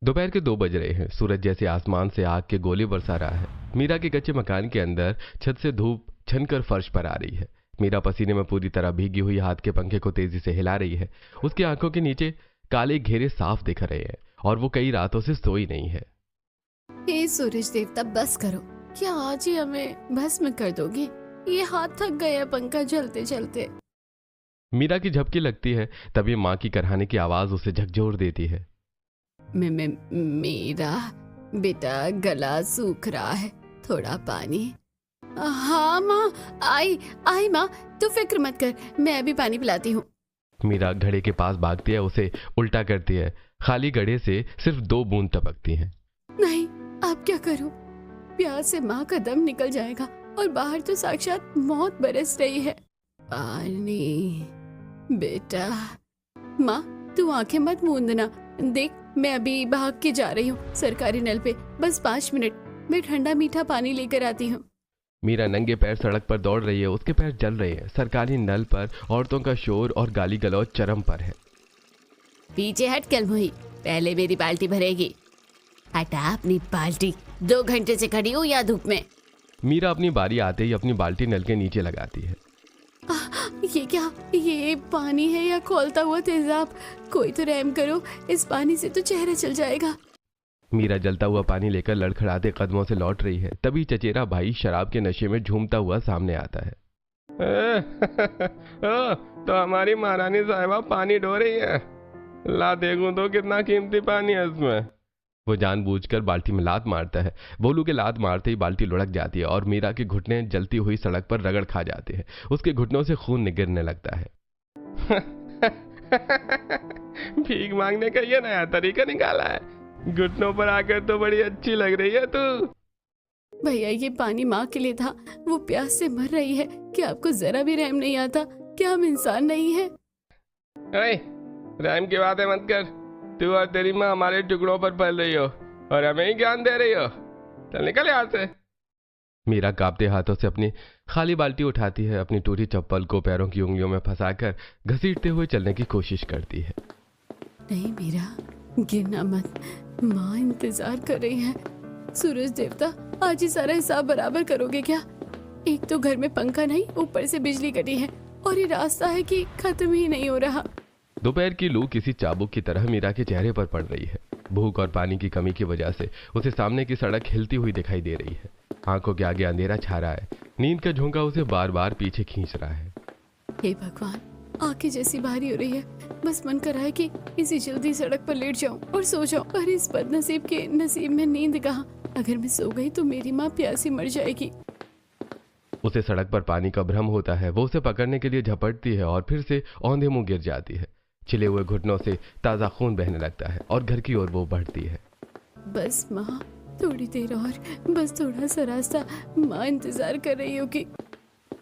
दोपहर के 2 बज रहे हैं। सूरज जैसे आसमान से आग के गोले बरसा रहा है। मीरा के कच्चे मकान के अंदर छत से धूप छनकर फर्श पर आ रही है। मीरा पसीने में पूरी तरह भीगी हुई हाथ के पंखे को तेजी से हिला रही है। उसकी आंखों के नीचे काले घेरे साफ दिख रहे हैं और वो कई रातों से सोई नहीं है। हे सूरज देवता, बस करो। क्या आज ही हमें भस्म कर दोगे? ये हाथ थक गया पंखा चलते चलते। मीरा की झपकी लगती है, तभी माँ की करहाने की आवाज उसे झकझोर देती है। मेरा बेटा, गला सूख रहा है, थोड़ा पानी। हाँ माँ, आई माँ, तू फिक्र मत कर, मैं अभी पानी पिलाती हूँ। मीरा घड़े के पास भागती है, उसे उल्टा करती है। खाली घड़े से सिर्फ 2 बूंद टपकती हैं। नहीं, अब क्या करूँ? प्यास से माँ का दम निकल जाएगा और बाहर तो साक्षात मौत बरस रही है। पानी बेटा। माँ, तू आंखें मत मूंदना। देख, मैं अभी भाग के जा रही हूँ सरकारी नल पे। बस 5 मिनट, मैं ठंडा मीठा पानी लेकर आती हूँ। मीरा नंगे पैर सड़क पर दौड़ रही है। उसके पैर जल रहे हैं। सरकारी नल पर औरतों का शोर और गाली गलौज चरम पर है। पीछे हट कलमुही, पहले मेरी बाल्टी भरेगी। हटा अपनी बाल्टी, 2 घंटे से खड़ी हूँ या धूप में। मीरा अपनी बारी आते ही अपनी बाल्टी नल के नीचे लगाती है। ये क्या? ये पानी है या खौलता हुआ तेजाब? कोई तो रहम करो, इस पानी से तो चेहरा चल जाएगा। मीरा जलता हुआ पानी लेकर लड़खड़ाते कदमों से लौट रही है। तभी चचेरा भाई शराब के नशे में झूमता हुआ सामने आता है। तो हमारी महारानी साहिबा पानी ढो रही है। ला देखूं तो कितना कीमती पानी है इसमें। वो जानबूझकर बाल्टी में लात मारता है। भोलू के लात मारते ही बाल्टी लुढ़क जाती है और मीरा के घुटने जलती हुई सड़क पर रगड़ खा जाते हैं। उसके घुटनों से खून निगरने लगता है। भीख मांगने का ये नया तरीका निकाला है। घुटनों पर आकर तो बड़ी अच्छी लग रही है तू। भैया, ये पानी माँ के लिए था, वो प्यास से मर रही है। क्या आपको जरा भी रहम नहीं आता? क्या हम इंसान नहीं है? रहम की बातें मत कर। तू और तेरी माँ हमारे टुकड़ों पर पल रही हो और हमें ही ज्ञान दे रही हो। चल निकल यहाँ से। मीरा कांपते हाथों से अपनी खाली बाल्टी उठाती है। अपनी टूटी चप्पल को पैरों की उंगलियों में फंसाकर घसीटते हुए चलने की कोशिश करती है। नहीं मीरा, गिरना मत, माँ इंतजार कर रही है। सूरज देवता, आज ही सारा हिसाब बराबर करोगे क्या? एक तो घर में पंखा नहीं, ऊपर से बिजली कटी है और ये रास्ता है कि खत्म ही नहीं हो रहा। दोपहर की लू किसी चाबुक की तरह मीरा के चेहरे पर पड़ रही है। भूख और पानी की कमी की वजह से उसे सामने की सड़क हिलती हुई दिखाई दे रही है। आंखों के आगे अंधेरा छा रहा है। नींद का झोंका उसे बार बार पीछे खींच रहा है। हे भगवान, आंखें जैसी भारी हो रही है। बस मन कर रहा है कि इसी जल्दी सड़क पर लेट जाऊं और सो जाऊं, पर इस बदनसीब के नसीब में नींद कहाँ। अगर मैं सो गई तो मेरी माँ प्यासी मर जाएगी। उसे सड़क पर पानी का भ्रम होता है। वो उसे पकड़ने के लिए झपटती है और फिर से औंधे मुंह गिर जाती है। छिले हुए घुटनों से ताजा खून बहने लगता है और घर की ओर वो बढ़ती है। बस माँ, थोड़ी देर और, बस थोड़ा सा रास्ता, माँ इंतजार कर रही होगी।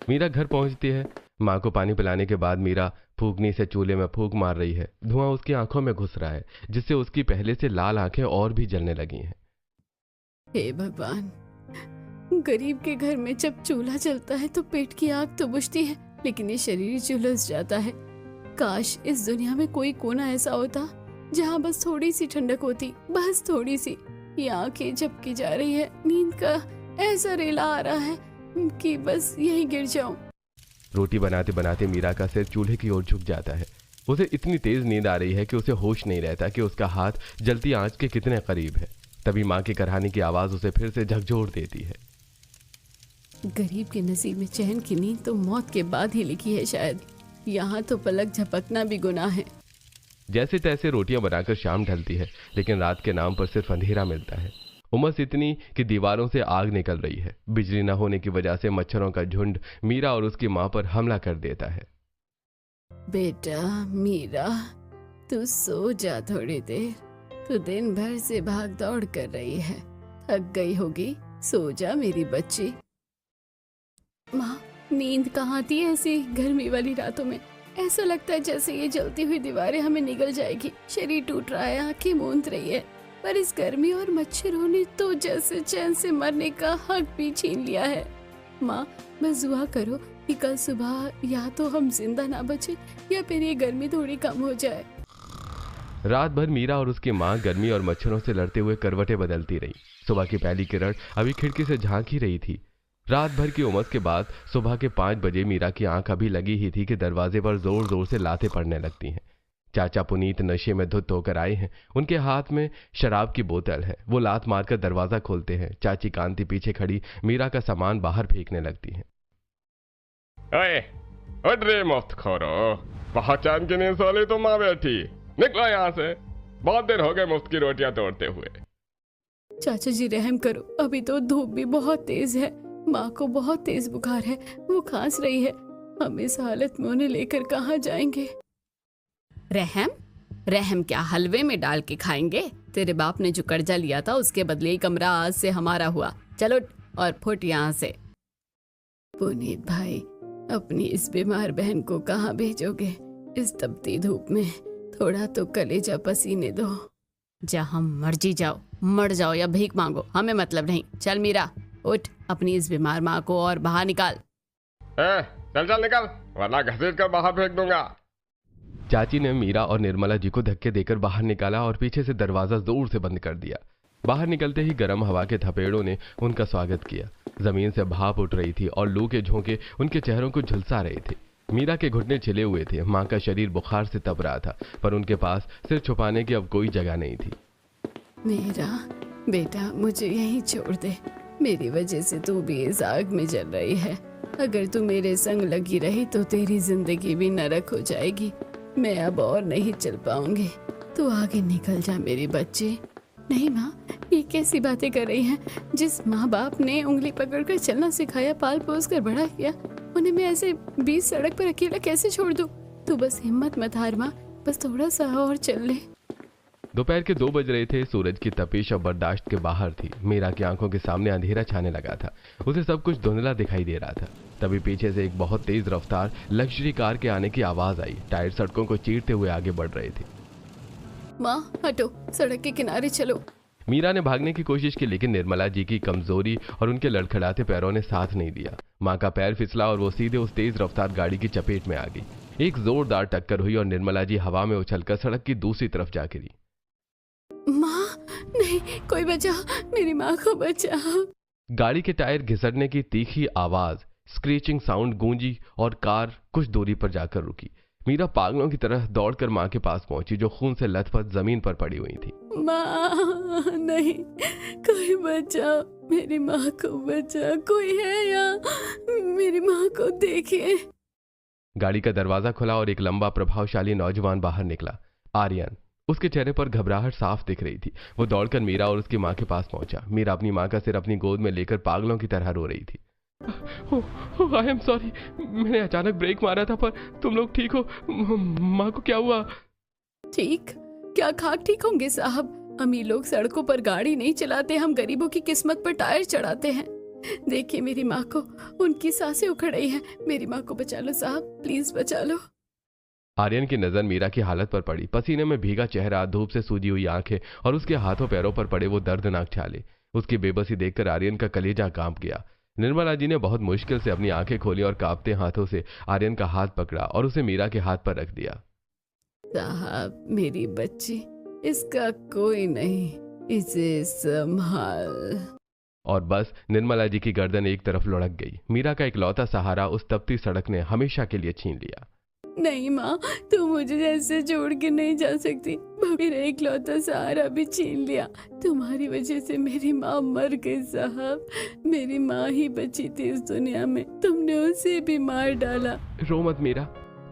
मीरा घर पहुंचती है। माँ को पानी पिलाने के बाद मीरा फूकनी से चूल्हे में फूंक मार रही है। धुआं उसकी आंखों में घुस रहा है, जिससे उसकी पहले से लाल आंखें और भी जलने लगी हैं। हे भगवान, गरीब के घर में जब चूल्हा जलता है तो पेट की आग तो बुझती है, लेकिन ये शरीर झुलस जाता है। काश इस दुनिया में कोई कोना ऐसा होता जहाँ बस थोड़ी सी ठंडक होती, बस थोड़ी सी। ये आंखें झपकी जा रही है, नींद का ऐसा रेला आ रहा है कि बस यहीं गिर जाऊं। रोटी बनाते बनाते मीरा का सिर चूल्हे की ओर झुक जाता है। उसे इतनी तेज नींद आ रही है कि उसे होश नहीं रहता कि उसका हाथ जलती आंच के कितने करीब है। तभी माँ की करहाने की आवाज उसे फिर से झकझोर देती है। गरीब के नसीब में चैन की नींद तो मौत के बाद ही लिखी है शायद। यहाँ तो पलक झपकना भी गुनाह है। जैसे तैसे रोटियां बनाकर शाम ढलती है, लेकिन रात के नाम पर सिर्फ अंधेरा मिलता है। उमस इतनी कि दीवारों से आग निकल रही है। बिजली न होने की वजह से मच्छरों का झुंड मीरा और उसकी माँ पर हमला कर देता है। बेटा मीरा, तू सो जा थोड़ी देर। तू दिन भर से भाग दौड़ कर रही है, थक गई होगी, सो जा मेरी बच्ची। माँ, नींद कहाँ आती है ऐसी गर्मी वाली रातों में? ऐसा लगता है जैसे ये जलती हुई दीवारें हमें निगल जाएगी। शरीर टूट रहा है, आंखें मूंद रही है, पर इस गर्मी और मच्छरों ने तो जैसे चैन से मरने का हक भी छीन लिया है। माँ, बस दुआ करो कि कल सुबह या तो हम जिंदा ना बचे या फिर ये गर्मी थोड़ी कम हो जाए। रात भर मीरा और उसकी माँ गर्मी और मच्छरों से लड़ते हुए करवटें बदलती रही। सुबह की पहली किरण अभी खिड़की से झांक ही रही थी। रात भर की उमस के बाद सुबह के 5 बजे मीरा की आंख अभी लगी ही थी कि दरवाजे पर जोर जोर से लातें पड़ने लगती हैं। चाचा पुनीत नशे में धुत होकर आए हैं। उनके हाथ में शराब की बोतल है। वो लात मारकर दरवाजा खोलते हैं। चाची कांति पीछे खड़ी मीरा का सामान बाहर फेंकने लगती है। अरे उठ रे मुफ्तखोरो, पहचान के नहीं सोली तो माँ बैठी, निकलो यहाँ से, बहुत देर हो गए मुफ्त की रोटियां तोड़ते हुए। चाचा जी रहम करो, अभी तो धूप भी बहुत तेज है, माँ को बहुत तेज बुखार है, वो खांस रही है, हम इस हालत में उन्हें लेकर कहाँ जाएंगे। रहम रहम क्या हलवे में डाल के खाएंगे? तेरे बाप ने जो कर्जा लिया था उसके बदले ही कमरा आज से हमारा हुआ। चलो और फुट यहाँ से। पुनीत भाई, अपनी इस बीमार बहन को कहाँ भेजोगे इस तपती धूप में? थोड़ा तो कलेजा पसीने दो। जहाँ मर्जी जाओ, मर जाओ या भीख मांगो, हमें मतलब नहीं। चल मीरा उठ, अपनी इस बीमार माँ को और बाहर निकाल। चल चल निकल, वरना घसीट कर बाहर फेंक दूंगा। चाची ने मीरा और निर्मला जी को धक्के देकर बाहर निकाला और पीछे से दरवाजा जोर से बंद कर दिया। बाहर निकलते ही गर्म हवा के थपेड़ों ने उनका स्वागत किया। जमीन से भाप उठ रही थी और लू के झोंके उनके चेहरों को झुलसा रहे थे। मीरा के घुटने छिले हुए थे। माँ का शरीर बुखार से तप रहा था, पर उनके पास सिर छुपाने की अब कोई जगह नहीं थी। मेरा बेटा, मुझे यहीं छोड़ दे। मेरी वजह से तू भी इस आग में जल रही है। अगर तू मेरे संग लगी रही तो तेरी जिंदगी भी नरक हो जाएगी। मैं अब और नहीं चल पाऊंगी। तू आगे निकल जा मेरी बच्ची। नहीं माँ, ये कैसी बातें कर रही हैं? जिस माँ बाप ने उंगली पकड़कर चलना सिखाया, पाल पोस कर बड़ा किया, उन्हें मैं ऐसे बीच सड़क पर अकेला कैसे छोड़ दूं? तू बस हिम्मत मत हार माँ, बस थोड़ा सा और चल ले। दोपहर के 2 बज रहे थे। सूरज की तपिश अब बर्दाश्त के बाहर थी। मीरा की आंखों के सामने अंधेरा छाने लगा था। उसे सब कुछ धुंधला दिखाई दे रहा था। तभी पीछे से एक बहुत तेज रफ्तार लग्जरी कार के आने की आवाज आई। टायर सड़कों को चीरते हुए आगे बढ़ रहे थे। माँ हटो, सड़क के किनारे चलो। मीरा ने भागने की कोशिश की, लेकिन निर्मला जी की कमजोरी और उनके लड़खड़ाते पैरों ने साथ नहीं दिया। माँ का पैर फिसला और वो सीधे उस तेज रफ्तार गाड़ी की चपेट में आ गई। एक जोरदार टक्कर हुई और निर्मला जी हवा में उछलकर सड़क की दूसरी तरफ जा गिरी। माँ नहीं, कोई बचा, मेरी माँ को बचा। गाड़ी के टायर घिसटने की तीखी आवाज, स्क्रीचिंग साउंड गूंजी और कार कुछ दूरी पर जाकर रुकी। मीरा पागलों की तरह दौड़कर माँ के पास पहुंची, जो खून से लथपथ जमीन पर पड़ी हुई थी। माँ नहीं, कोई बचा, मेरी माँ को बचा, कोई है यहाँ, मेरी माँ को देखिए। गाड़ी का दरवाजा खुला और एक लंबा प्रभावशाली नौजवान बाहर निकला। आर्यन। उसके चेहरे पर घबराहट साफ दिख रही थी। वो दौड़कर मीरा और उसकी माँ के पास पहुंचा। मीरा अपनी माँ का सिर अपनी गोद में लेकर पागलों की तरह रो रही थी। आई एम सॉरी, मैंने अचानक ब्रेक मारा था, पर तुम लोग ठीक हो? माँ को क्या हुआ? ठीक? क्या खाक ठीक होंगे साहब? अमीर लोग सड़कों पर गाड़ी नहीं चलाते, हम गरीबों की किस्मत पर टायर चढ़ाते हैं। देखिए मेरी माँ को, उनकी सांसें उखड़ रही हैं। मेरी माँ को बचा लो साहब, प्लीज बचा लो। आर्यन की नजर मीरा की हालत पर पड़ी। पसीने में भीगा चेहरा, धूप से सूजी हुई आंखें और उसके हाथों पैरों पर पड़े वो दर्दनाक छाले। उसकी बेबसी देखकर आर्यन का कलेजा कांप गया। निर्मला जी ने बहुत मुश्किल से अपनी आंखें खोली और कांपते हाथों से आर्यन का हाथ पकड़ा और उसे मीरा के हाथ पर रख दिया। साहब, मेरी बच्ची, इसका कोई नहीं, इसे संभाल। और बस निर्मला जी की गर्दन एक तरफ लुढ़क गई। मीरा का इकलौता सहारा उस तपती सड़क ने हमेशा के लिए छीन लिया। नहीं माँ, तू मुझे ऐसे छोड़ के नहीं जा सकती। मेरा इकलौता सहारा भी छीन लिया। तुम्हारी वजह से मेरी माँ मर गई साहब। मेरी माँ ही बची थी इस दुनिया में, तुमने उसे भी मार डाला। रो मत मीरा,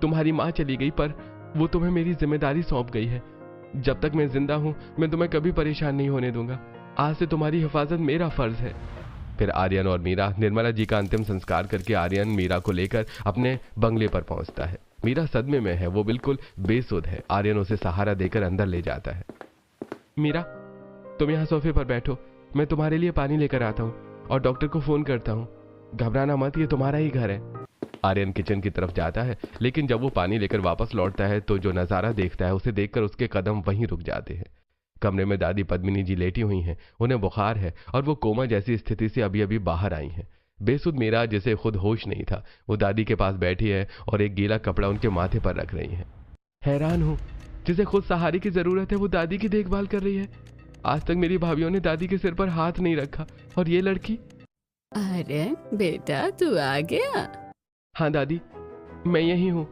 तुम्हारी माँ चली गई, पर वो तुम्हें मेरी जिम्मेदारी सौंप गई है। जब तक मैं जिंदा हूँ, मैं तुम्हें कभी परेशान नहीं होने दूंगा। आज से तुम्हारी हिफाजत मेरा फर्ज है। फिर आर्यन और मीरा निर्मला जी का अंतिम संस्कार करके आर्यन मीरा को लेकर अपने बंगले पर पहुंचता है। मीरा सदमे में है, वो बिल्कुल बेसुध है। आर्यन उसे सहारा देकर अंदर ले जाता है। मीरा, तुम यहाँ सोफे पर बैठो, मैं तुम्हारे लिए पानी लेकर आता हूँ और डॉक्टर को फोन करता हूँ। घबराना मत, ये तुम्हारा ही घर है। आर्यन किचन की तरफ जाता है, लेकिन जब वो पानी लेकर वापस लौटता है तो जो नजारा देखता है उसे देखकर उसके कदम वहीं रुक जाते हैं। कमरे में दादी पद्मिनी जी लेटी हुई हैं। उन्हें बुखार है और वो कोमा जैसी स्थिति से अभी अभी बाहर आई हैं। बेसुध मीरा, जिसे खुद होश नहीं था, वो दादी के पास बैठी है और एक गीला कपड़ा उनके माथे पर रख रही है। हैरान हूँ जिसे खुद सहारे की जरूरत है वो दादी की देखभाल कर रही है। आज तक मेरी भाभीियों ने दादी के सिर पर हाथ नहीं रखा, और ये लड़की। आर्यन बेटा, तू आ गया? हाँ दादी, मैं यही हूँ।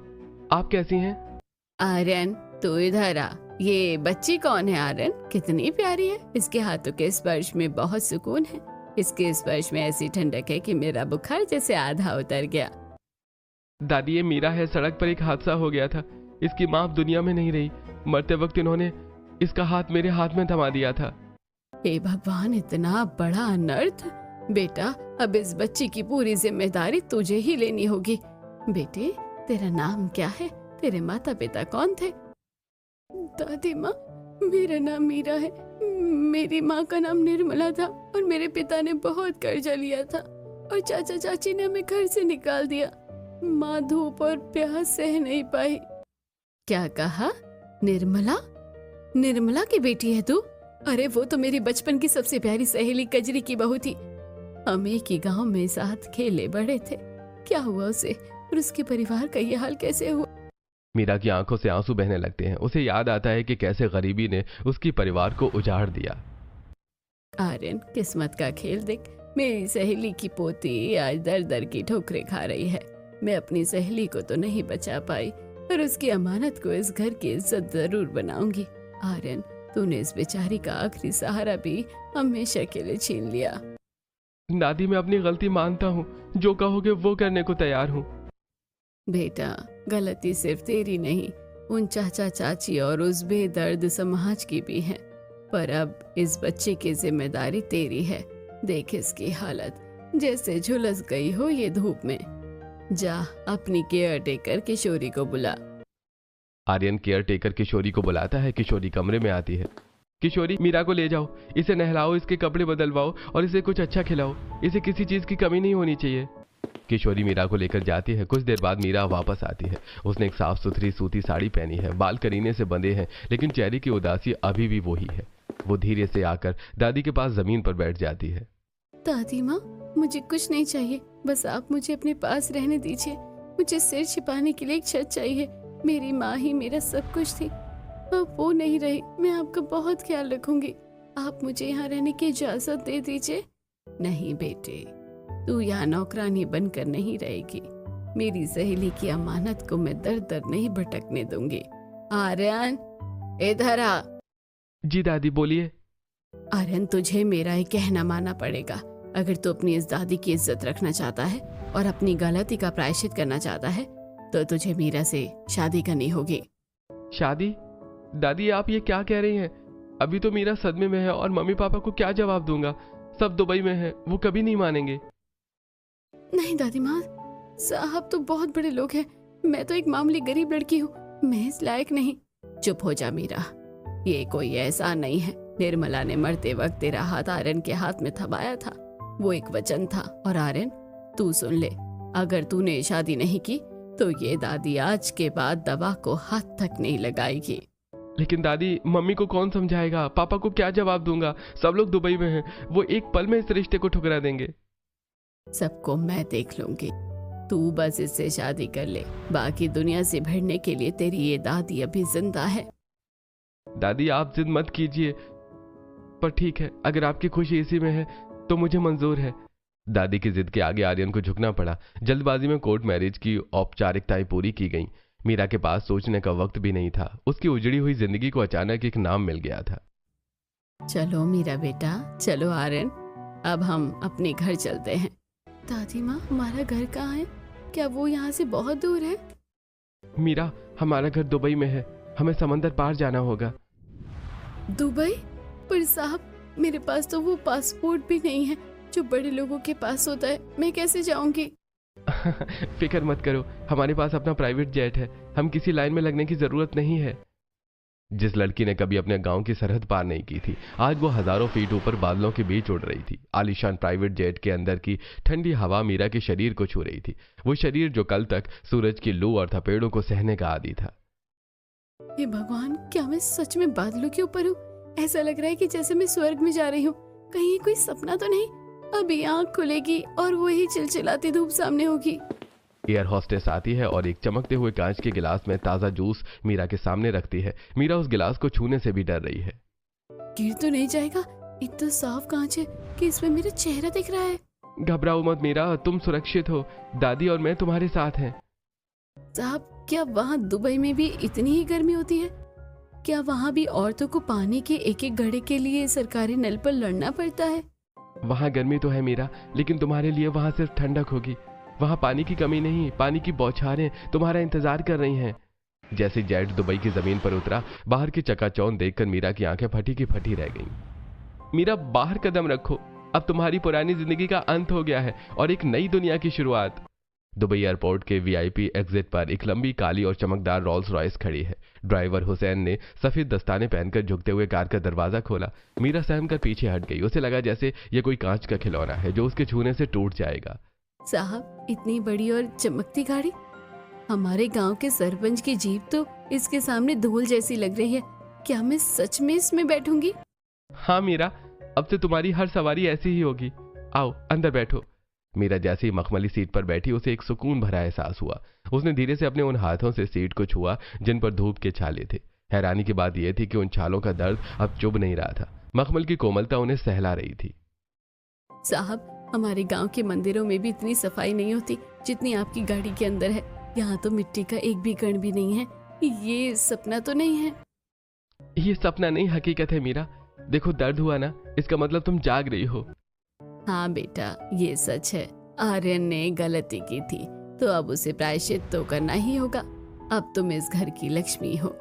आप कैसी हैं? आर्यन तू इधर आ। ये बच्ची कौन है आर्यन? कितनी प्यारी है। इसके हाथों के स्पर्श में बहुत सुकून है। इसके स्पर्श में ऐसी ठंडक है कि मेरा बुखार जैसे आधा उतर गया। दादी, ये मीरा है। सड़क पर एक हादसा हो गया था। इसकी माँ अब दुनिया में नहीं रही। मरते वक्त इन्होंने इसका हाथ मेरे हाथ में थमा दिया था। हे भगवान, इतना बड़ा अनर्थ। बेटा, अब इस बच्ची की पूरी जिम्मेदारी तुझे ही लेनी होगी। बेटे, तेरा नाम क्या है? तेरे माता पिता कौन थे? दादी माँ, मेरा नाम मीरा है। मेरी माँ का नाम निर्मला था और मेरे पिता ने बहुत कर्जा लिया था और चाचा चाची ने हमें घर से निकाल दिया। माँ धूप और प्यास सह नहीं पाई। क्या कहा? निर्मला? निर्मला की बेटी है तू? अरे वो तो मेरी बचपन की सबसे प्यारी सहेली कजरी की बहू थी। हम एक ही गांव में साथ खेले बड़े थे। क्या हुआ उसे और उसके परिवार का ये हाल कैसे हुआ? मीरा की आंखों से आंसू बहने लगते हैं। उसे याद आता है कि कैसे गरीबी ने उसकी परिवार को उजाड़ दिया। आर्यन, किस्मत का खेल देख। मेरी सहेली की पोती आज दर दर की ठोकरें खा रही है। मैं अपनी सहेली को तो नहीं बचा पाई, पर उसकी अमानत को इस घर की इज्जत जरूर बनाऊंगी। आर्यन, तूने इस बेचारी का आखिरी सहारा भी हमेशा के लिए छीन लिया। दादी, मैं अपनी गलती मानता हूँ। जो कहोगे वो करने को तैयार हूँ। बेटा, गलती सिर्फ तेरी नहीं, उन चाचा चाची और उस बेदर्द समाज की भी है। पर अब इस बच्चे की जिम्मेदारी तेरी है। देख इसकी हालत, जैसे झुलस गई हो ये धूप में। जा अपनी केयर टेकर किशोरी को बुला। आर्यन केयर टेकर किशोरी को बुलाता है। किशोरी कमरे में आती है। किशोरी, मीरा को ले जाओ, इसे नहलाओ, इसके कपड़े बदलवाओ और इसे कुछ अच्छा खिलाओ। इसे किसी चीज की कमी नहीं होनी चाहिए। किशोरी मीरा को लेकर जाती है। कुछ देर बाद मीरा वापस आती है। उसने एक साफ सुथरी सूती साड़ी पहनी है। बाल करीने से बंधे हैं, लेकिन चेहरे की उदासी अभी भी वही है। वो धीरे से आकर दादी के पास जमीन पर बैठ जाती है। दादी माँ, मुझे कुछ नहीं चाहिए, बस आप मुझे अपने पास रहने दीजिए। मुझे सिर छिपाने के लिए एक छत चाहिए। मेरी माँ ही मेरा सब कुछ थी, अब वो नहीं रही। मैं आपका बहुत ख्याल रखूंगी। आप मुझे यहाँ रहने की इजाजत दे दीजिए। नहीं बेटे, तू यहाँ नौकरानी बनकर नहीं रहेगी। मेरी सहेली की अमानत को मैं दर दर नहीं भटकने दूंगी। आर्यन, इधर आ। जी दादी, बोलिए। आर्यन, तुझे मेरा एक कहना मानना पड़ेगा। अगर तू अपनी इस दादी की इज्जत रखना चाहता है और अपनी गलती का प्रायश्चित करना चाहता है तो तुझे मीरा से शादी करनी होगी। शादी? दादी, आप ये क्या कह रही हैं? अभी तो मीरा सदमे में है और मम्मी पापा को क्या जवाब दूंगा? सब दुबई में है, वो कभी नहीं मानेंगे। नहीं दादी माँ, साहब तो बहुत बड़े लोग हैं। मैं तो एक मामूली गरीब लड़की हूँ, मैं इस लायक नहीं। चुप हो जा मीरा, ये कोई एहसान नहीं है। निर्मला ने मरते वक्त तेरा हाथ आर्यन के हाथ में थमाया था। वो एक वचन था। और आर्यन, तू सुन ले, अगर तूने शादी नहीं की तो ये दादी आज के बाद दवा को हाथ तक नहीं लगाएगी। लेकिन दादी, मम्मी को कौन समझाएगा? पापा को क्या जवाब दूंगा? सब लोग दुबई में हैं, वो एक पल में इस रिश्ते को ठुकरा देंगे। सबको मैं देख लूंगी, तू बस इससे शादी कर ले। बाकी दुनिया से भिड़ने के लिए तेरी ये दादी अभी जिंदा है। दादी, आप जिद मत कीजिए, पर ठीक है, अगर आपकी खुशी इसी में है तो मुझे मंजूर है। दादी की जिद के आगे आर्यन को झुकना पड़ा। जल्दबाजी में कोर्ट मैरिज की औपचारिकताएं पूरी की गईं। मीरा के पास सोचने का वक्त भी नहीं था। उसकी उजड़ी हुई जिंदगी को अचानक एक नाम मिल गया था। चलो मेरा बेटा, चलो आर्यन, अब हम अपने घर चलते हैं। दादी माँ, हमारा घर कहाँ है? क्या वो यहाँ से बहुत दूर है? मीरा, हमारा घर दुबई में है, हमें समंदर पार जाना होगा। दुबई? पर साहब, मेरे पास तो वो पासपोर्ट भी नहीं है जो बड़े लोगों के पास होता है। मैं कैसे जाऊंगी? फिक्र मत करो, हमारे पास अपना प्राइवेट जेट है। हम किसी लाइन में लगने की जरूरत नहीं है। जिस लड़की ने कभी अपने गांव की सरहद पार नहीं की थी, आज वो हजारों फीट ऊपर बादलों के बीच उड़ रही थी। आलीशान प्राइवेट जेट के अंदर की ठंडी हवा मीरा के शरीर को छू रही थी। वो शरीर जो कल तक सूरज की लू और थपेड़ों को सहने का आदी था। हे भगवान, क्या मैं सच में बादलों के ऊपर हूँ? ऐसा लग रहा है कि जैसे मैं स्वर्ग में जा रही हूँ। कहीं ये कोई सपना तो नहीं? अभी आँख खुलेगी और वही चिलचिलाती धूप सामने होगी। एयर होस्टेस आती है और एक चमकते हुए कांच के गिलास में ताज़ा जूस मीरा के सामने रखती है। मीरा उस गिलास को छूने से भी डर रही है। गिर तो नहीं जाएगा? इतना साफ कांच है कि इसमें मेरा चेहरा दिख रहा है। घबराओ मत मीरा, तुम सुरक्षित हो। दादी और मैं तुम्हारे साथ हैं। साहब, क्या वहाँ दुबई में भी इतनी ही गर्मी होती है? क्या वहाँ भी औरतों को पानी के एक एक घड़े के लिए सरकारी नल पर लड़ना पड़ता है? वहाँ गर्मी तो है मीरा, लेकिन तुम्हारे लिए वहाँ सिर्फ ठंडक होगी। वहाँ पानी की कमी नहीं, पानी की बौछारें तुम्हारा इंतजार कर रही हैं। जैसे जेट दुबई की जमीन पर उतरा, बाहर की चकाचौंध देखकर मीरा की आंखें फटी की फटी रह गईं। मीरा, बाहर कदम रखो, अब तुम्हारी पुरानी जिंदगी का अंत हो गया है और एक नई दुनिया की शुरुआत। दुबई एयरपोर्ट के वीआईपी एग्जिट पर एक लंबी काली और चमकदार रोल्स रॉयस खड़ी है। ड्राइवर हुसैन ने सफेद दस्ताने पहनकर झुकते हुए कार का दरवाजा खोला। मीरा सहम कर पीछे हट गई। उसे लगा जैसे ये कोई कांच का खिलौना है जो उसके छूने से टूट जाएगा। साहब, इतनी बड़ी और चमकती गाड़ी? हमारे गांव के सरपंच की जीप तो इसके सामने धूल जैसी लग रही है। क्या मैं सच में इसमें बैठूंगी? हाँ मीरा, अब से तुम्हारी हर सवारी ऐसी ही होगी। आओ अंदर बैठो। मीरा जैसे ही मखमली सीट पर बैठी, उसे एक सुकून भरा एहसास हुआ। उसने धीरे से अपने उन हाथों से सीट को छुआ जिन पर धूप के छाले थे। हैरानी की बात यह थी कि उन छालों का दर्द अब चुभ नहीं रहा था। मखमल की कोमलता उन्हें सहला रही थी। साहब, हमारे गांव के मंदिरों में भी इतनी सफाई नहीं होती जितनी आपकी गाड़ी के अंदर है। यहाँ तो मिट्टी का एक भी कण भी नहीं है। ये सपना तो नहीं है? ये सपना नहीं, हकीकत है मीरा। देखो, दर्द हुआ ना, इसका मतलब तुम जाग रही हो। हाँ बेटा, ये सच है। आर्यन ने गलती की थी तो अब उसे प्रायश्चित तो करना ही होगा। अब तुम इस घर की लक्ष्मी हो।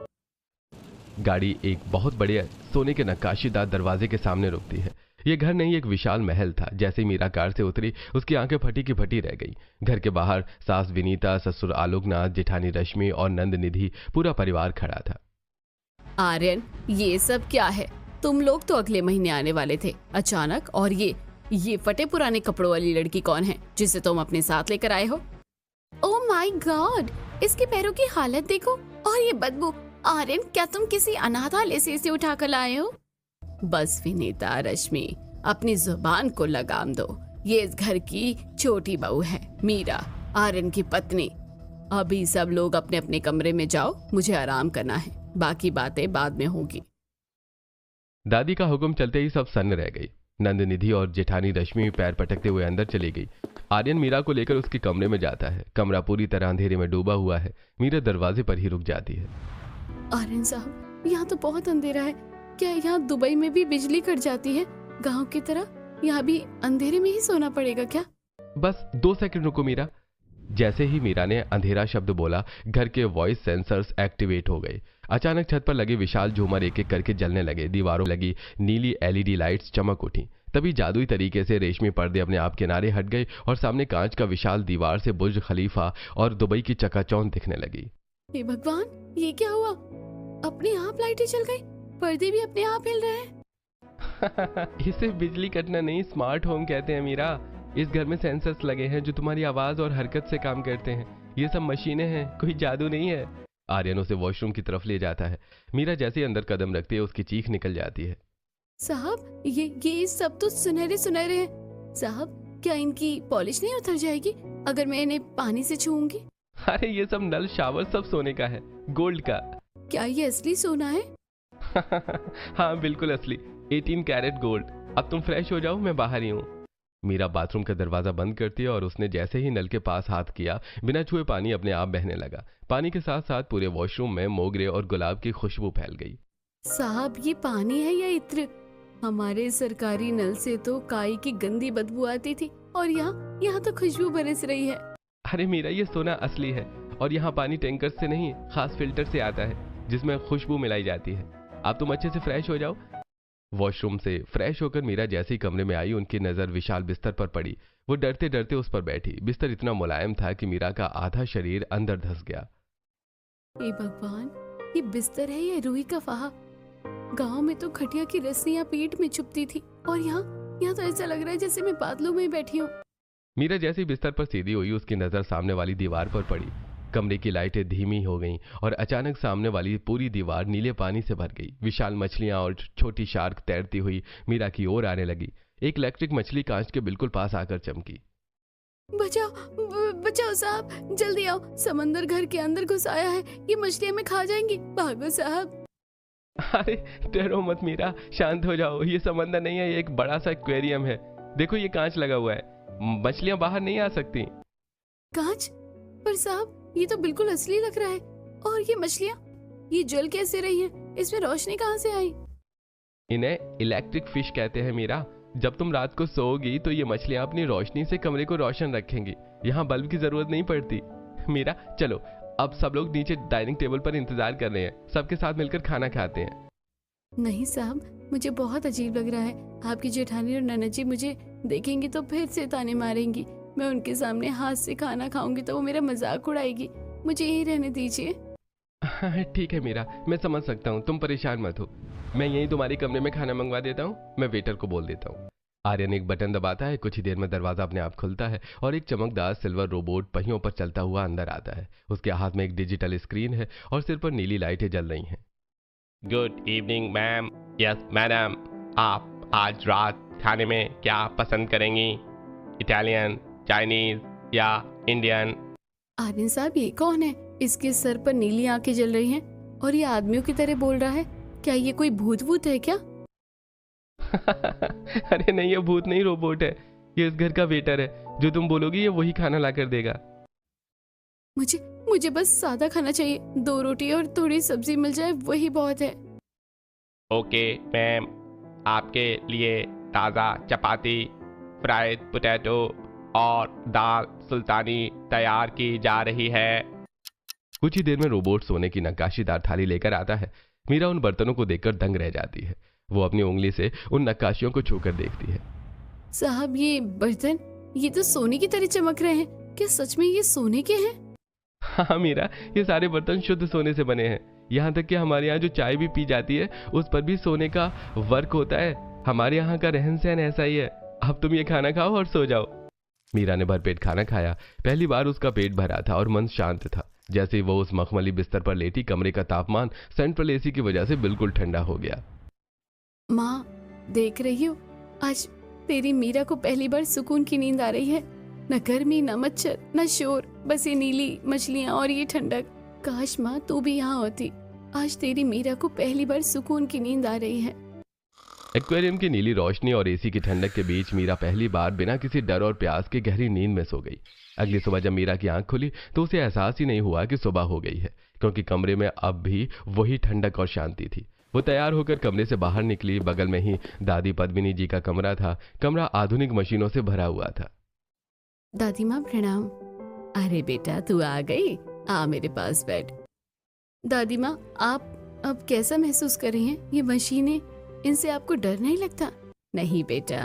गाड़ी एक बहुत बड़े सोने के नक्काशीदार दरवाजे के सामने रुकती है। ये घर नहीं, एक विशाल महल था। जैसे ही मीरा कार से उतरी, उसकी आंखें फटी की फटी रह गई। घर के बाहर सास विनीता, ससुर आलोकनाथ, जेठानी रश्मि और नंद निधि, पूरा परिवार खड़ा था। आर्यन, ये सब क्या है? तुम लोग तो अगले महीने आने वाले थे अचानक, और ये फटे पुराने कपड़ों वाली लड़की कौन है जिसे तुम अपने साथ लेकर आए हो? ओह माय गॉड, इसके पैरों की हालत देखो और ये बदबू। आर्यन, क्या तुम किसी अनाथालय से इसे उठाकर लाए हो? बस विनीता, रश्मि, अपनी जुबान को लगाम दो। ये इस घर की छोटी बहू है, मीरा, आर्यन की पत्नी। अभी सब लोग अपने अपने कमरे में जाओ, मुझे आराम करना है, बाकी बातें बाद में होगी। दादी का हुक्म चलते ही सब सन्न रह गई। नंद निधि और जेठानी रश्मि पैर पटकते हुए अंदर चली गई। आर्यन मीरा को लेकर उसके कमरे में जाता है। कमरा पूरी तरह अंधेरे में डूबा हुआ है। मीरा दरवाजे पर ही रुक जाती है। आर्यन साहब, यहाँ तो बहुत अंधेरा है। क्या यहाँ दुबई में भी बिजली कट जाती है गांव की तरह? यहाँ भी अंधेरे में ही सोना पड़ेगा क्या? बस 2 सेकंड रुको मीरा। जैसे ही मीरा ने अंधेरा शब्द बोला, घर के वॉइस सेंसर्स एक्टिवेट हो गए। अचानक छत पर लगे विशाल झूमर एक एक करके जलने लगे। दीवारों लगी नीली एलईडी लाइट्स चमक उठी। तभी जादुई तरीके से रेशमी पर्दे अपने आप किनारे हट गए और सामने कांच का विशाल दीवार से बुर्ज खलीफा और दुबई की चकाचौंध दिखने लगी। हे भगवान, ये क्या हुआ? अपने आप लाइटें चल गई, पर्दे भी अपने आप हिल रहे हैं। इसे बिजली कटना नहीं, स्मार्ट होम कहते हैं मीरा। इस घर में सेंसर्स लगे हैं जो तुम्हारी आवाज और हरकत से काम करते हैं। ये सब मशीनें हैं, कोई जादू नहीं है। आर्यन उसे वॉशरूम की तरफ ले जाता है। मीरा जैसे ही अंदर कदम रखती है, उसकी चीख निकल जाती है। साहब, ये सब तो सुनहरे सुनहरे हैं। साहब, क्या इनकी पॉलिश नहीं उतर जाएगी अगर मैं इन्हें पानी से छूऊंगी? अरे ये सब नल शावर सब सोने का है, गोल्ड का। क्या ये असली सोना है? हाँ बिल्कुल असली, 18 कैरेट गोल्ड। अब तुम फ्रेश हो जाओ, मैं बाहर ही हूँ। मीरा बाथरूम का दरवाजा बंद करती है और उसने जैसे ही नल के पास हाथ किया, बिना छुए पानी अपने आप बहने लगा। पानी के साथ साथ पूरे वॉशरूम में मोगरे और गुलाब की खुशबू फैल गई। साहब, ये पानी है या इत्र? हमारे सरकारी नल से तो काई की गंदी बदबू आती थी और यहाँ तो खुशबू बरस रही है। अरे मीरा, ये सोना असली है और यहाँ पानी टैंकर से नहीं, खास फिल्टर से आता है जिसमें खुशबू मिलाई जाती है। अब तुम अच्छे से फ्रेश हो जाओ। वॉशरूम से फ्रेश होकर मीरा जैसे ही कमरे में आई, उनकी नजर विशाल बिस्तर पर पड़ी। वो डरते डरते उस पर बैठी। बिस्तर इतना मुलायम था कि मीरा का आधा शरीर अंदर धंस गया। हे भगवान, ये बिस्तर है या रूही का फाहा? गांव में तो खटिया की रस्सियां पीठ में चुभती थी और यहाँ तो ऐसा लग रहा है जैसे मैं बादलों में बैठी हूँ। मीरा जैसे ही बिस्तर पर सीधी हुई, उसकी नजर सामने वाली दीवार पर पड़ी। कमरे की लाइटें धीमी हो गईं और अचानक सामने वाली पूरी दीवार नीले पानी से भर गई। विशाल मछलियां और छोटी शार्क तैरती हुई मीरा की ओर आने लगी। एक इलेक्ट्रिक मछली कांच के बिल्कुल पास आकर चमकी। बचाओ, जाओ साहब, जल्दी आओ, समंदर घर के अंदर घुस आया है, ये मछलियाँ हमें खा जाएंगी, भागो साहब। अरे डरो मत मीरा, शांत हो जाओ। ये समंदर नहीं है, ये एक बड़ा सा एक्वेरियम है। देखो ये कांच लगा हुआ है, मछलियां बाहर नहीं आ सकती। कांच? पर साहब ये तो बिल्कुल असली लग रहा है। और ये मछलियाँ, ये जल कैसे रही हैं? इसमें रोशनी कहाँ से आई? इन्हें इलेक्ट्रिक फिश कहते हैं मीरा। जब तुम रात को सोओगी तो ये मछलियां अपनी रोशनी से कमरे को रोशन रखेंगी। यहाँ बल्ब की जरूरत नहीं पड़ती। मीरा चलो, अब सब लोग नीचे डाइनिंग टेबल पर इंतजार कर रहे हैं, सबके साथ मिलकर खाना खाते हैं। नहीं साहब, मुझे बहुत अजीब लग रहा है। आपकी जेठानी और ननद जी मुझे देखेंगी तो फिर से ताने मारेंगी। मैं उनके सामने हाथ से खाना खाऊंगी तो वो मेरा मजाक उड़ाएगी। मुझे यही रहने दीजिए। ठीक है मीरा, मैं समझ सकता हूँ, तुम परेशान मत हो। मैं यहीं तुम्हारे कमरे में खाना मंगवा देता हूँ। मैं वेटर को बोल देता हूँ। आर्यन एक बटन दबाता है, कुछ ही देर में दरवाजा अपने आप खुलता है और एक चमकदार सिल्वर रोबोट पहियों पर चलता हुआ अंदर आता है। उसके हाथ में एक डिजिटल स्क्रीन है और सिर पर नीली लाइटें जल रही हैं। Good evening ma'am. Yes madam, आप आज रात खाने में क्या पसंद करेंगी? इटालियन, चाइनीज या इंडियन? आर्यन साहब, ये कौन है? इसके सर पर नीली आंखें जल रही हैं और ये आदमियों की तरह बोल रहा है। क्या ये कोई भूत वूत है क्या? अरे नहीं, ये भूत नहीं, रोबोट है। ये इस घर का वेटर है। जो तुम बोलोगी ये वही खाना ला कर देगा। मुझे बस सादा खाना चाहिए। 2 रोटी और थोड़ी सब्जी मिल जाए वही बहुत है। ओके मैम, आपके लिए ताज़ा चपाती, फ्राइड पोटैटो और दाल सुल्तानी तैयार की जा रही है। कुछ ही देर में रोबोट सोने की नक्काशीदार थाली लेकर आता है। मीरा उन बर्तनों को देखकर दंग रह जाती है। वो अपनी उंगली से उन नक्काशियों को छूकर देखती है। साहब ये बर्तन, ये तो सोने की तरह चमक रहे हैं। क्या सच में ये सोने के हैं? हाँ मीरा, ये सारे बर्तन शुद्ध सोने से बने हैं। यहाँ तक कि हमारे यहाँ जो चाय भी पी जाती है उस पर भी सोने का वर्क होता है। हमारे यहाँ का रहन सहन ऐसा ही है। अब तुम ये खाना खाओ और सो जाओ। मीरा ने भरपेट खाना खाया। पहली बार उसका पेट भरा था और मन शांत था। जैसे ही वो उस मखमली बिस्तर पर लेटी, कमरे का तापमान सेंट्रल एसी की वजह से बिल्कुल ठंडा हो गया। माँ, देख रही हो, आज तेरी मीरा को पहली बार सुकून की नींद आ रही है। न गर्मी, न मच्छर, न शोर, बस ये नीली मछलियाँ और ये ठंडक। काश माँ तू भी यहाँ होती। आज तेरी मीरा को पहली बार सुकून की नींद आ रही है। एक्वेरियम की नीली रोशनी और एसी की ठंडक के बीच मीरा पहली बार बिना किसी डर और प्यास के गहरी नींद में सो गई। अगली सुबह जब मीरा की आंख खुली तो उसे एहसास ही नहीं हुआ कि सुबह हो गई है, क्योंकि कमरे में अब भी वही ठंडक और शांति थी। वो तैयार होकर कमरे से बाहर निकली। बगल में ही दादी पद्मिनी जी का कमरा था। कमरा आधुनिक मशीनों से भरा हुआ था। दादी माँ प्रणाम। अरे बेटा, तू आ गई, आ मेरे पास बैठ। दादी माँ, आप अब कैसा महसूस कर रही हैं? ये मशीनें, इनसे आपको डर नहीं लगता? नहीं बेटा,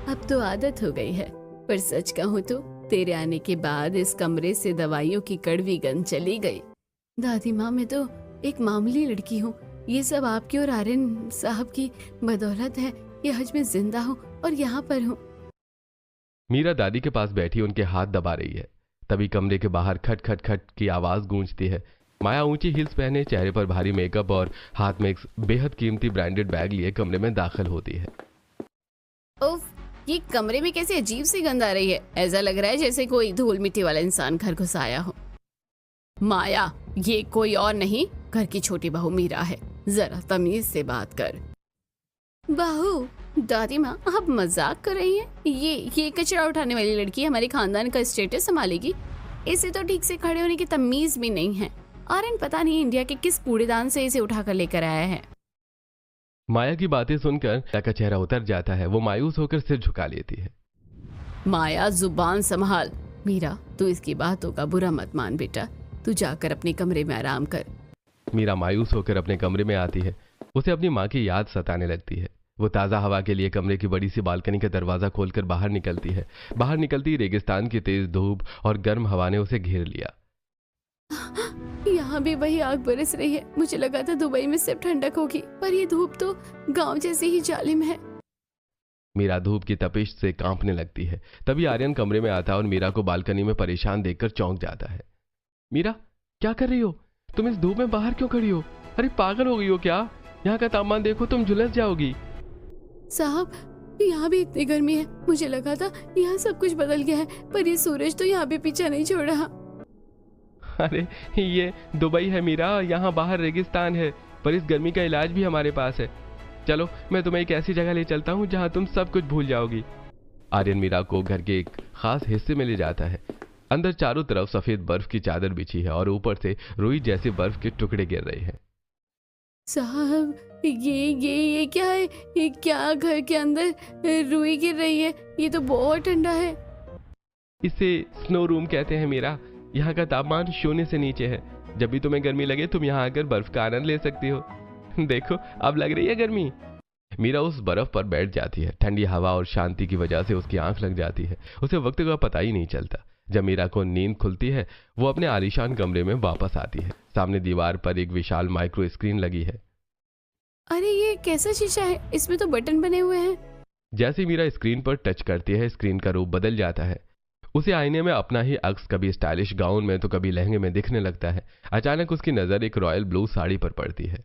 अब तो आदत हो गई है। पर सच कहूँ तो तेरे आने के बाद इस कमरे से दवाइयों की कड़वी गंध चली गई। दादी माँ, मैं तो एक मामूली लड़की हूँ। ये सब आपकी और आर्यन साहब की बदौलत है। ये हज में जिंदा हूँ और यहाँ पर हूँ। मीरा दादी के पास बैठी उनके हाथ दबा रही है। तभी कमरे के बाहर खट खट खट की आवाज गूंजती है। माया ऊंची हिल्स पहने, चेहरे पर भारी मेकअप और हाथ में एक बेहद कीमती ब्रांडेड बैग लिए कमरे में दाखिल होती है। उफ, ये कमरे में कैसी अजीब सी गंध आ रही है। ऐसा लग रहा है जैसे कोई धूल मिट्टी वाला इंसान घर घुस आया हो। माया, ये कोई और नहीं, घर की छोटी बहू मीरा है। जरा तमीज से बात कर। बहू? दादी माँ, आप मजाक कर रही हैं? ये कचरा उठाने वाली लड़की हमारे खानदान का स्टेटस संभालेगी। इसे तो ठीक से खड़े होने की तमीज भी नहीं है। आर्यन पता नहीं इंडिया के किस कूड़ेदान से इसे उठाकर लेकर आया है। माया की बातें सुनकर माया का चेहरा उतर जाता है। वो मायूस होकर सिर झुका लेती है। माया, जुबान संभाल। मीरा, तू इसकी बातों का बुरा मत मान बेटा। तू जाकर अपने कमरे में आराम कर। मीरा मायूस होकर अपने कमरे में आती है। उसे अपनी माँ की याद सताने लगती है। वो ताज़ा हवा के लिए कमरे की बड़ी सी बालकनी का दरवाजा खोलकर बाहर निकलती है। बाहर निकलती रेगिस्तान की तेज धूप और गर्म हवा ने उसे घेर लिया। यहाँ भी वही आग बरस रही है। मुझे लगा था दुबई में सिर्फ ठंडक होगी, पर ये धूप तो गांव जैसी ही जालिम है। मीरा धूप की तपिश से कांपने लगती है। तभी आर्यन कमरे में आता और मीरा को बालकनी में परेशान देखकर चौंक जाता है। मीरा, क्या कर रही हो? तुम इस धूप में बाहर क्यों खड़ी हो? अरे पागल हो गई हो क्या? यहाँ का तापमान देखो, तुम झुलस जाओगी। साहब, यहाँ भी इतनी गर्मी है। मुझे लगा था यहाँ सब कुछ बदल गया है, पर ये सूरज तो यहाँ भी पीछा नहीं छोड़ रहा। अरे ये दुबई है मीरा, यहाँ बाहर रेगिस्तान है, पर इस गर्मी का इलाज भी हमारे पास है। चलो मैं तुम्हें एक ऐसी जगह ले चलता हूँ जहाँ तुम सब कुछ भूल जाओगी। आर्यन मीरा को घर के एक खास हिस्से में ले जाता है। अंदर चारों तरफ सफेद बर्फ की चादर बिछी है और ऊपर से रुई जैसे बर्फ के टुकड़े गिर रहे हैं। साहब ये क्या है? ये क्या घर के अंदर रुई गिर रही है? ये तो बहुत ठंडा है। इसे स्नो रूम कहते हैं मीरा। यहाँ का तापमान 0 से नीचे है। जब भी तुम्हें गर्मी लगे तुम यहाँ आकर बर्फ का आनंद ले सकती हो। देखो अब लग रही है गर्मी। मीरा उस बर्फ पर बैठ जाती है। ठंडी हवा और शांति की वजह से उसकी आंख लग जाती है। उसे वक्त का पता ही नहीं चलता। जब मीरा को नींद खुलती है वो अपने आलीशान कमरे में वापस आती है। सामने दीवार पर एक विशाल माइक्रो स्क्रीन लगी है। अरे ये कैसा शीशा है? इसमें तो बटन बने हुए हैं। जैसे मीरा स्क्रीन पर टच करती है स्क्रीन का रूप बदल जाता है। उसे आईने में अपना ही अक्स कभी स्टाइलिश गाउन में तो कभी लहंगे में दिखने लगता है। अचानक उसकी नजर एक रॉयल ब्लू साड़ी पर पड़ती है।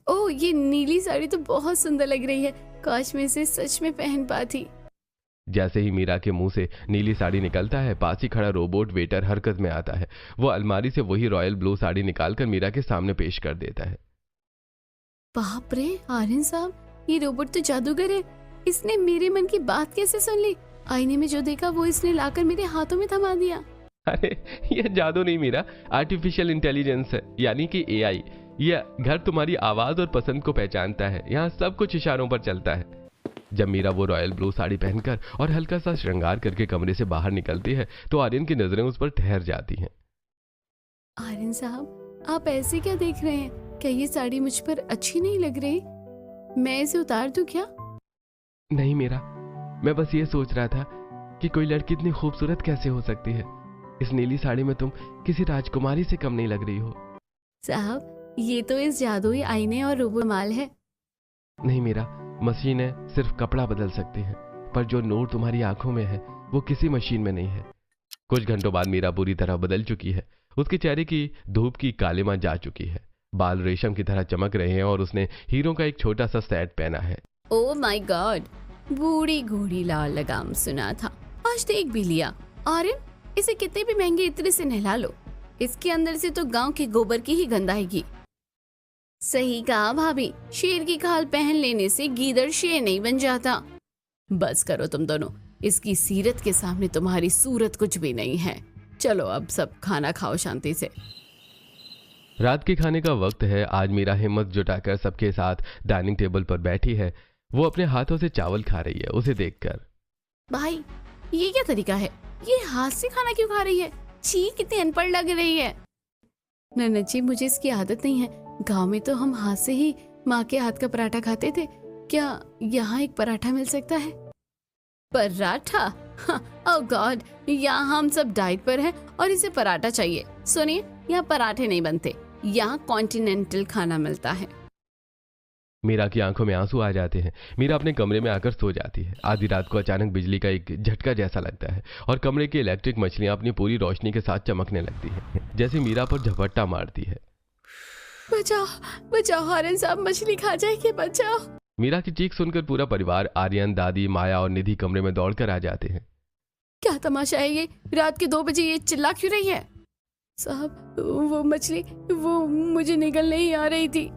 ओह, ये नीली साड़ी तो बहुत सुंदर लग रही है। काश मैं इसे सच में पहन पाती। जैसे ही मीरा के मुंह से नीली साड़ी निकलता है पास ही खड़ा रोबोट वेटर हरकत में आता है। वो अलमारी से वही रॉयल ब्लू साड़ी निकालकर मीरा के सामने पेश कर देता है। बाप रे आर्यन साहब, ये रोबोट तो जादूगर है। इसने मेरे मन की बात कैसे सुन ली? आईने में जो देखा वो इसने लाकर मेरे हाथों में थमा दिया। अरे ये जादू नहीं मीरा, आर्टिफिशियल इंटेलिजेंस है, यानी कि एआई। यह घर तुम्हारी आवाज और पसंद को पहचानता है। यहाँ सब कुछ इशारों पर चलता है। जब मीरा वो रॉयल ब्लू साड़ी पहनकर और हल्का सा श्रृंगार करके कमरे से बाहर निकलती है तो आर्यन की नजरें उस पर ठहर जाती हैं। आर्यन साहब, आप ऐसे क्या देख रहे हैं? क्या ये साड़ी मुझ पर अच्छी नहीं लग रही? मैं इसे उतार दूं क्या? नहीं मीरा, मैं बस ये सोच रहा था कि कोई लड़की इतनी खूबसूरत कैसे हो सकती है। इस नीली साड़ी में तुम किसी राजकुमारी से कम नहीं लग रही हो। साहब, ये तो इस जादुई आईने और रोबो माल है। नहीं मीरा, मशीनें सिर्फ कपड़ा बदल सकती हैं, पर जो नूर तुम्हारी आंखों में है वो किसी मशीन में नहीं है। कुछ घंटों बाद मीरा पूरी तरह बदल चुकी है। उसके चेहरे की धूप की कालिमा जा चुकी है। बाल रेशम की तरह चमक रहे हैं और उसने हीरो का एक छोटा सा सेट पहना है। ओह माय गॉड, बूढ़ी घोड़ी लाल लगाम सुना था, आज देख भी लिया। आर्यन, इसे कितने भी महंगे इत्र से नहला लो, इसके अंदर से तो गांव के गोबर की ही गंध आएगी। सही कहा भाभी, शेर की खाल पहन लेने से गीदड़ शेर नहीं बन जाता। बस करो तुम दोनों, इसकी सीरत के सामने तुम्हारी सूरत कुछ भी नहीं है। चलो अब सब खाना खाओ शांति से। रात के खाने का वक्त है। आज मीरा हिम्मत जुटाकर सबके साथ डाइनिंग टेबल पर बैठी है। वो अपने हाथों से चावल खा रही है। उसे देखकर, भाई ये क्या तरीका है? ये हाथ से खाना क्यों खा रही है? छी, कितनी अनपढ़ लग रही है। नन्ना जी, मुझे इसकी आदत नहीं है। गांव में तो हम हाथ से ही माँ के हाथ का पराठा खाते थे। क्या यहाँ एक पराठा मिल सकता है? पराठा? ओह गॉड, यहाँ हम सब डाइट पर हैं और इसे पराठा चाहिए। सुनिए, यहाँ पराठे नहीं बनते, यहाँ कॉन्टिनेंटल खाना मिलता है। मीरा की आंखों में आंसू आ जाते हैं। मीरा अपने कमरे में आकर सो जाती है। आधी रात को अचानक बिजली का एक झटका जैसा लगता है और कमरे की इलेक्ट्रिक मछलियां अपनी पूरी रोशनी के साथ चमकने लगती हैं, जैसे मीरा पर झपट्टा मारती है। बचाओ बचाओ आर्यन साहब, मछली खा जाएगी, बचाओ। मीरा की चीख सुनकर पूरा परिवार, आर्यन, दादी, माया और निधि कमरे में दौड़कर आ जाते हैं। क्या तमाशा है ये? रात के 2 बजे ये चिल्ला क्यों रही है? साहब, वो मछली, वो मुझे निगल नहीं आ रही थी।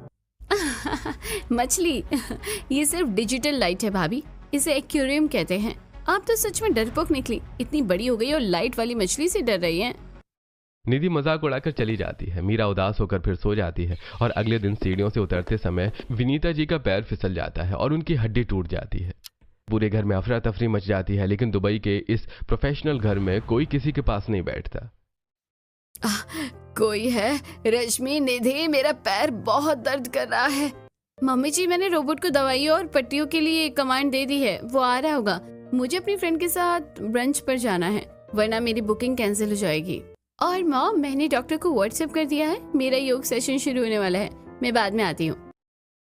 मछली? ये सिर्फ डिजिटल लाइट है भाभी, इसे एक्वेरियम कहते हैं। आप तो सच में डरपोक निकली, इतनी बड़ी हो गई और लाइट वाली मछली से डर रही हैं। निधि मजाक उड़ाकर चली जाती है। मीरा उदास होकर फिर सो जाती है और अगले दिन सीढ़ियों से उतरते समय विनीता जी का पैर फिसल जाता है और उनकी हड्डी टूट जाती है। पूरे घर में अफरा तफरी मच जाती है, लेकिन दुबई के इस प्रोफेशनल घर में कोई किसी के पास नहीं बैठता। कोई है? रश्मि, निधि, मेरा पैर बहुत दर्द कर रहा है। मम्मी जी, मैंने रोबोट को दवाइयों और पट्टियों के लिए कमांड दे दी है, वो आ रहा होगा। मुझे अपनी फ्रेंड के साथ ब्रंच पर जाना है, वरना मेरी बुकिंग कैंसिल हो जाएगी। और मॉम, मैंने डॉक्टर को व्हाट्सएप कर दिया है, मेरा योग सेशन शुरू होने वाला है, मैं बाद में आती हूँ।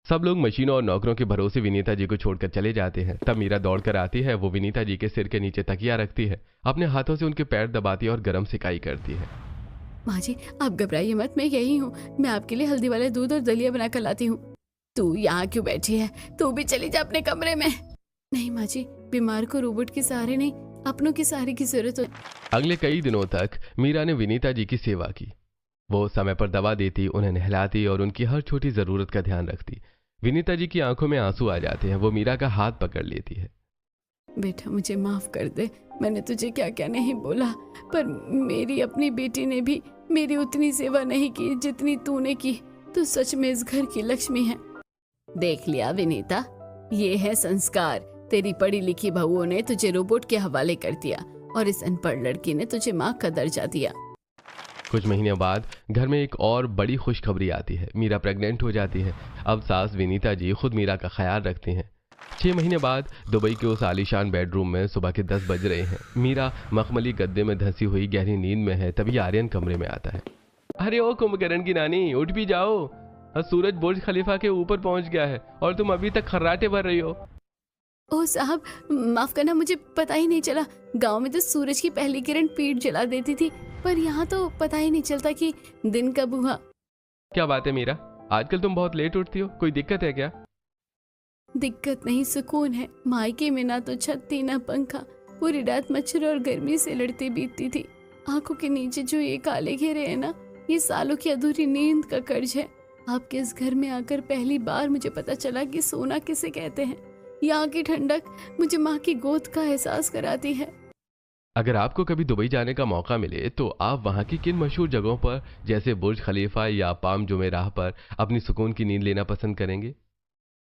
सब लोग मशीनों और नौकरों के भरोसे विनीता जी को छोड़कर चले जाते हैं। तब मीरा दौड़कर आती है। वो विनीता जी के सिर के नीचे तकिया रखती है, अपने हाथों से उनके पैर दबाती है और गर्म सिकाई करती है। माँ जी, आप घबराइए मत, मैं यही हूँ। मैं आपके लिए हल्दी वाले दूध और दलिया बनाकर लाती हूँ। तू यहाँ क्यों बैठी है? तू भी चली जा अपने कमरे में। नहीं माँ जी, बीमार को रोबोट के सहारे नहीं, अपनों के सहारे की जरूरत हो। अगले कई दिनों तक मीरा ने विनीता जी की सेवा की। वो समय पर दवा देती, उन्हें नहलाती और उनकी हर छोटी जरूरत का ध्यान रखती। विनीता जी की आंखों में आंसू आ जाते हैं। वो मीरा का हाथ पकड़ लेती है। बेटा मुझे माफ कर दे, मैंने तुझे क्या क्या नहीं बोला, पर मेरी अपनी बेटी ने भी मेरी उतनी सेवा नहीं की जितनी तूने की। तू सच में इस घर की लक्ष्मी है। देख लिया विनीता, ये है संस्कार। तेरी पढ़ी लिखी बहुओं ने तुझे रोबोट के हवाले कर दिया और इस अनपढ़ लड़की ने तुझे माँ का दर्जा दिया। कुछ महीने बाद घर में एक और बड़ी खुशखबरी आती है। मीरा प्रेग्नेंट हो जाती है। अब सास विनीता जी खुद मीरा का ख्याल रखती हैं। 6 महीने बाद दुबई के उस आलीशान बेडरूम में सुबह के 10 बज रहे हैं। मीरा मखमली गद्दे में धंसी हुई गहरी नींद में है। तभी आर्यन कमरे में आता है। अरे ओ कुंभकर्ण की नानी, उठ भी जाओ। सूरज बुर्ज खलीफा के ऊपर पहुंच गया है और तुम अभी तक खर्राटे भर रही हो। ओह साहब, माफ करना, मुझे पता ही नहीं चला। गांव में तो सूरज की पहली किरण पीठ जला देती थी, पर यहाँ तो पता ही नहीं चलता कि दिन कब हुआ। क्या बात है मीरा, आजकल तुम बहुत लेट उठती हो, कोई दिक्कत है क्या? दिक्कत नहीं, सुकून है। मायके में ना तो छत थी ना पंखा, पूरी रात मच्छर और गर्मी से लड़ती बीतती थी। आंखों के नीचे जो ये काले घेरे हैं ना, ये सालों की अधूरी नींद का कर्ज है। आपके इस घर में आकर पहली बार मुझे पता चला कि सोना किसे कहते हैं। यहाँ की ठंडक मुझे माँ की गोद का एहसास कराती है। अगर आपको कभी दुबई जाने का मौका मिले तो आप वहाँ की किन मशहूर जगहों पर जैसे बुर्ज खलीफा या पाम जुमेराह पर अपनी सुकून की नींद लेना पसंद करेंगे?